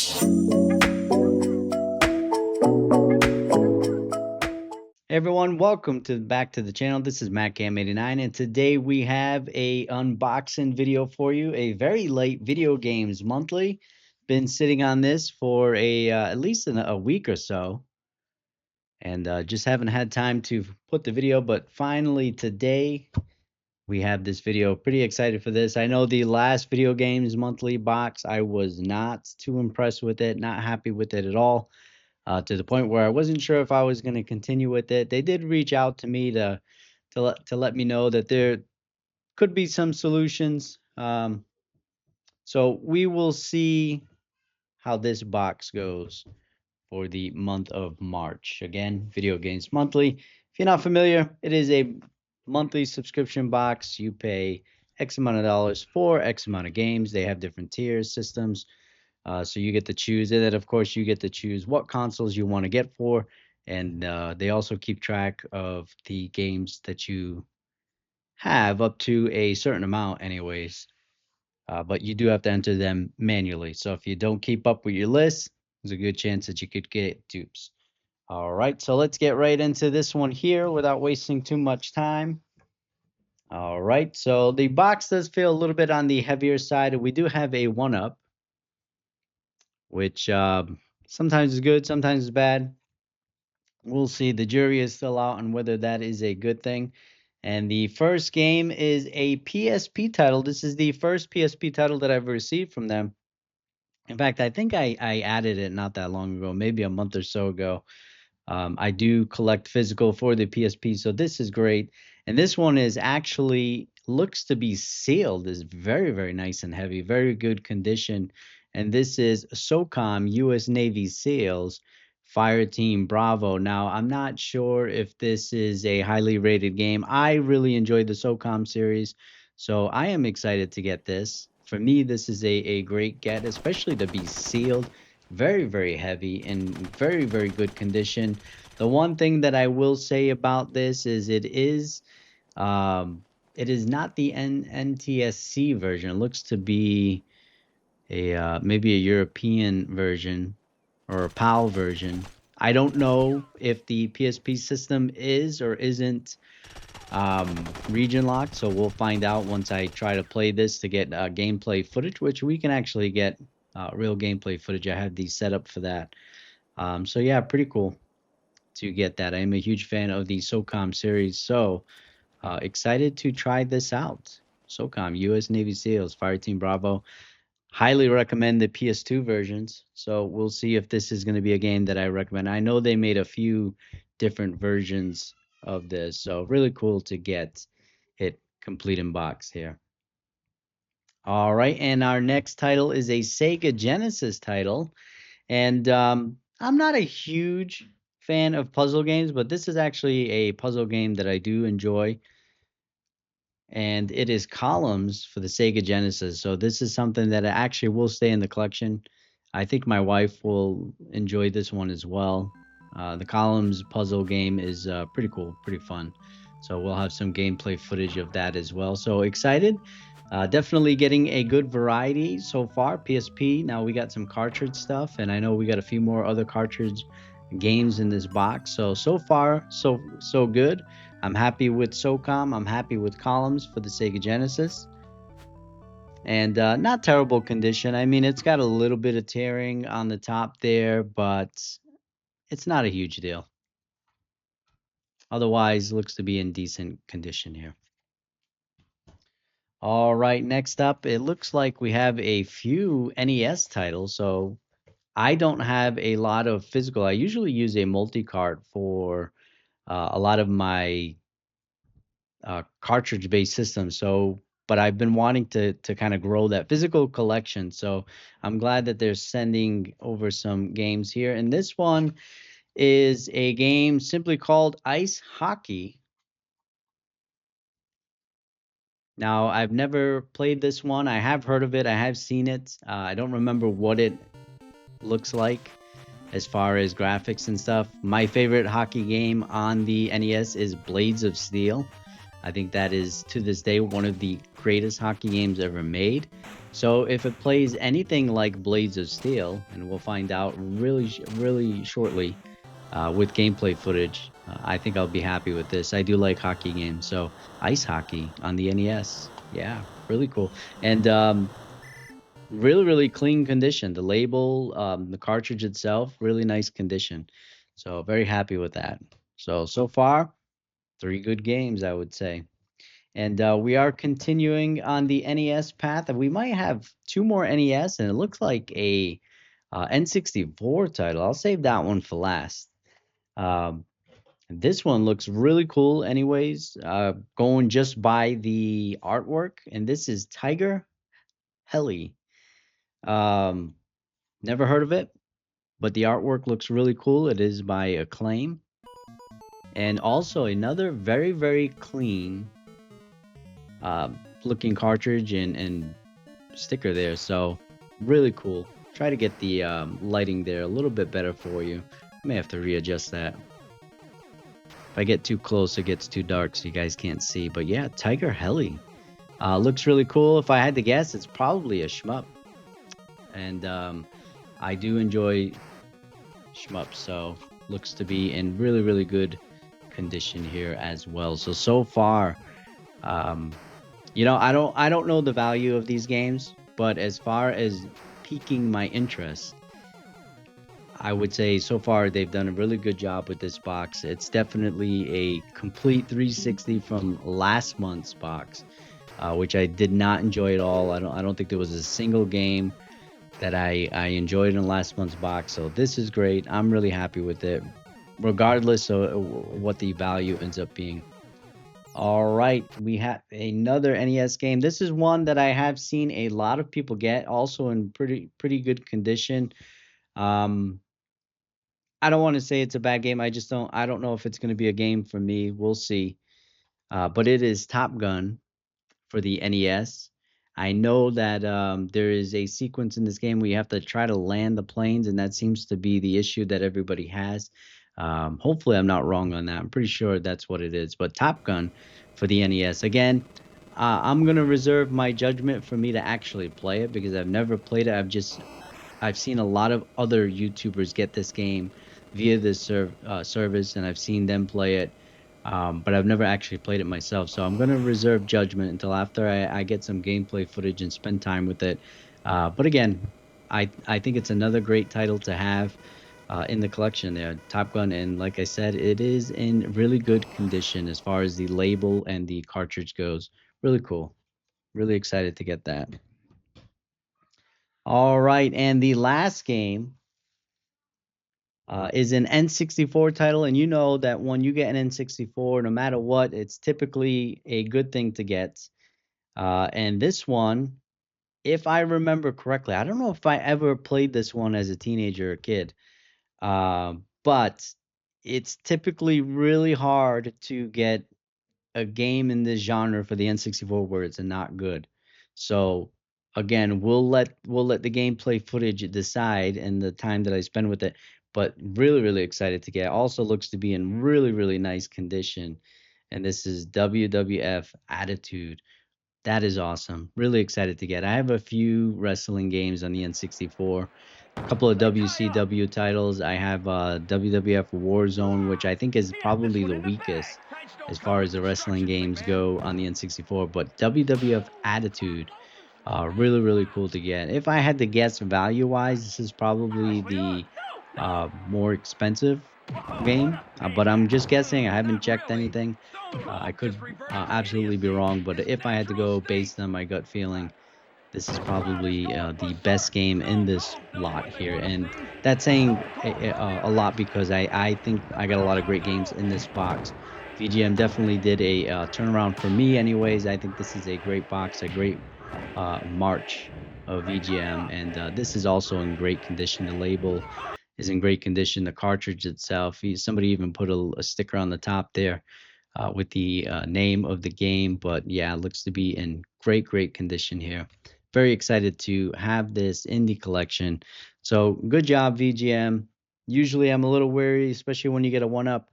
Hey everyone, welcome to back to the channel. This is MacGam89, and today we have a unboxing video for you. A very late video games monthly. Been sitting on this for at least a week or so, and just haven't had time to put the video. But finally today we have this video. Pretty excited for this. I know the last video games monthly box, I was not too impressed with it, not happy with it at all, to the point where I wasn't sure if I was going to continue with it. They did reach out to me to let me know that there could be some solutions. So we will see how this box goes for the month of March. Again, Video Games Monthly. If you're not familiar, it is a monthly subscription box. You pay X amount of dollars for X amount of games. They have different tiers, systems. So you get to choose, and then of course you get to choose what consoles you want to get for, and they also keep track of the games that you have up to a certain amount, anyways. But you do have to enter them manually. So if you don't keep up with your list, there's a good chance that you could get dupes. All right, so let's get right into this one here without wasting too much time. All right, so the box does feel a little bit on the heavier side. We do have a 1-up, which sometimes is good, sometimes is bad. We'll see. The jury is still out on whether that is a good thing. And the first game is a PSP title. This is the first PSP title that I've received from them. In fact, I think I added it not that long ago, maybe a month or so ago. I do collect physical for the PSP, so this is great. And this one is actually looks to be sealed. Is very, very nice and heavy, very good condition. And this is SOCOM U.S. Navy SEALs Fire Team Bravo. Now, I'm not sure if this is a highly rated game. I really enjoyed the SOCOM series, so I am excited to get this. For me, this is a great get, especially to be sealed. Very, very heavy and very, very good condition. The one thing that I will say about this is it is not the NTSC version. It looks to be a maybe a European version or a PAL version. I don't know if the PSP system is or isn't region locked, so we'll find out once I try to play this to get gameplay footage, which we can actually get real gameplay footage. I have these set up for that. So yeah, pretty cool to get that. I am a huge fan of the SOCOM series, so excited to try this out. SOCOM, U.S. Navy SEALs, Fireteam Bravo. Highly recommend the PS2 versions. So we'll see if this is going to be a game that I recommend. I know they made a few different versions of this, so really cool to get it complete in box here. All right, and our next title is a Sega Genesis title. And I'm not a huge fan of puzzle games, but this is actually a puzzle game that I do enjoy. And it is Columns for the Sega Genesis. So this is something that actually will stay in the collection. I think my wife will enjoy this one as well. The Columns puzzle game is pretty cool, pretty fun. So we'll have some gameplay footage of that as well. So excited. Definitely getting a good variety so far. PSP. Now we got some cartridge stuff, and I know we got a few more other cartridge games in this box. So far, so good. I'm happy with SOCOM. I'm happy with Columns for the Sega Genesis. And not terrible condition. I mean, it's got a little bit of tearing on the top there, but it's not a huge deal. Otherwise, looks to be in decent condition here. All right, next up, it looks like we have a few NES titles. So I don't have a lot of physical. I usually use a multi-cart for a lot of my cartridge-based systems. So, but I've been wanting to kind of grow that physical collection. So I'm glad that they're sending over some games here. And this one is a game simply called Ice Hockey. Now, I've never played this one. I have heard of it. I have seen it. I don't remember what it looks like as far as graphics and stuff. My favorite hockey game on the NES is Blades of Steel. I think that is, to this day, one of the greatest hockey games ever made. So if it plays anything like Blades of Steel, and we'll find out really, really shortly with gameplay footage, I think I'll be happy with this. I do like hockey games, so ice hockey on the NES, yeah, really cool, and really, really clean condition. The label, the cartridge itself, really nice condition. So very happy with that. So far, three good games, I would say. And we are continuing on the NES path, and we might have two more NES, and it looks like a N64 title. I'll save that one for last. Um, this one looks really cool, anyways. Going just by the artwork, and this is Tiger Heli. Um, Never heard of it, but the artwork looks really cool. It is by Acclaim, and also another very, very clean looking cartridge and sticker there. So really cool. Try to get the lighting there a little bit better for you. I may have to readjust that. If I get too close, it gets too dark, so you guys can't see. But yeah, Tiger Heli looks really cool. If I had to guess, it's probably a shmup, and I do enjoy shmups, so looks to be in really, really good condition here as well. So far, um, I don't know the value of these games, but as far as piquing my interest, I would say so far they've done a really good job with this box. It's definitely a complete 360 from last month's box, which I did not enjoy at all. I don't think there was a single game that I enjoyed in last month's box. So this is great. I'm really happy with it, regardless of what the value ends up being. All right, we have another NES game. This is one that I have seen a lot of people get, also in pretty good condition. Um, I don't want to say it's a bad game. I don't know if it's going to be a game for me. We'll see. But it is Top Gun for the NES. I know that there is a sequence in this game where you have to try to land the planes, and that seems to be the issue that everybody has. Hopefully, I'm not wrong on that. I'm pretty sure that's what it is. But Top Gun for the NES. Again, I'm going to reserve my judgment for me to actually play it because I've never played it. I've seen a lot of other YouTubers get this game via this service, and I've seen them play it, but I've never actually played it myself. So I'm going to reserve judgment until after I get some gameplay footage and spend time with it. But again, I think it's another great title to have in the collection there, Top Gun, and like I said, it is in really good condition as far as the label and the cartridge goes. Really cool. Really excited to get that. All right, and the last game is an N64 title, and you know that when you get an N64, no matter what, it's typically a good thing to get. And this one, if I remember correctly, I don't know if I ever played this one as a teenager or kid, but it's typically really hard to get a game in this genre for the N64 where it's not good. So again, we'll let the gameplay footage decide and the time that I spend with it. But really, really excited to get. Also looks to be in really, really nice condition. And this is WWF Attitude. That is awesome. Really excited to get. I have a few wrestling games on the N64, couple of WCW titles. I have WWF Warzone, which I think is probably the weakest as far as the wrestling games go on the N64. But WWF Attitude, really, really cool to get. If I had to guess value wise, this is probably the more expensive game, but I'm just guessing. I haven't checked anything. I could absolutely be wrong, but if I had to go based on my gut feeling, this is probably the best game in this lot here, and that's saying a lot because I think I got a lot of great games in this box. VGM definitely did a turnaround for me, anyways. I think this is a great box, a great March of VGM, and this is also in great condition. The label is in great condition. The cartridge itself, somebody even put a sticker on the top there with the name of the game. But yeah, it looks to be in great, great condition here. Very excited to have this in the collection. So good job, VGM. Usually I'm a little wary, especially when you get a one up.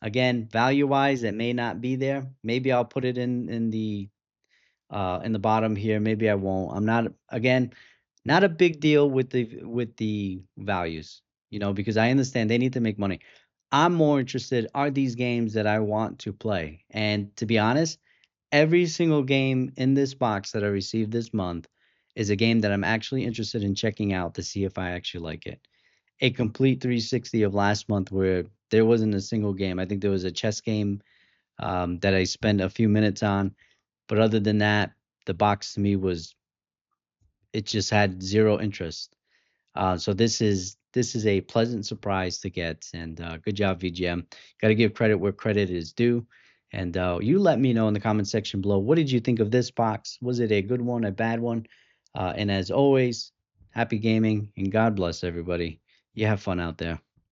Again, value wise, it may not be there. Maybe I'll put it in the bottom here. Maybe I won't. I'm not, again, not a big deal with the values, because I understand they need to make money. I'm more interested, are these games that I want to play? And to be honest, every single game in this box that I received this month is a game that I'm actually interested in checking out to see if I actually like it. A complete 360 of last month where there wasn't a single game. I think there was a chess game that I spent a few minutes on, but other than that, the box to me was, it just had zero interest. So this is a pleasant surprise to get, and good job, VGM. Got to give credit where credit is due. And you let me know in the comment section below, what did you think of this box? Was it a good one, a bad one? And as always, happy gaming and God bless everybody. You have fun out there.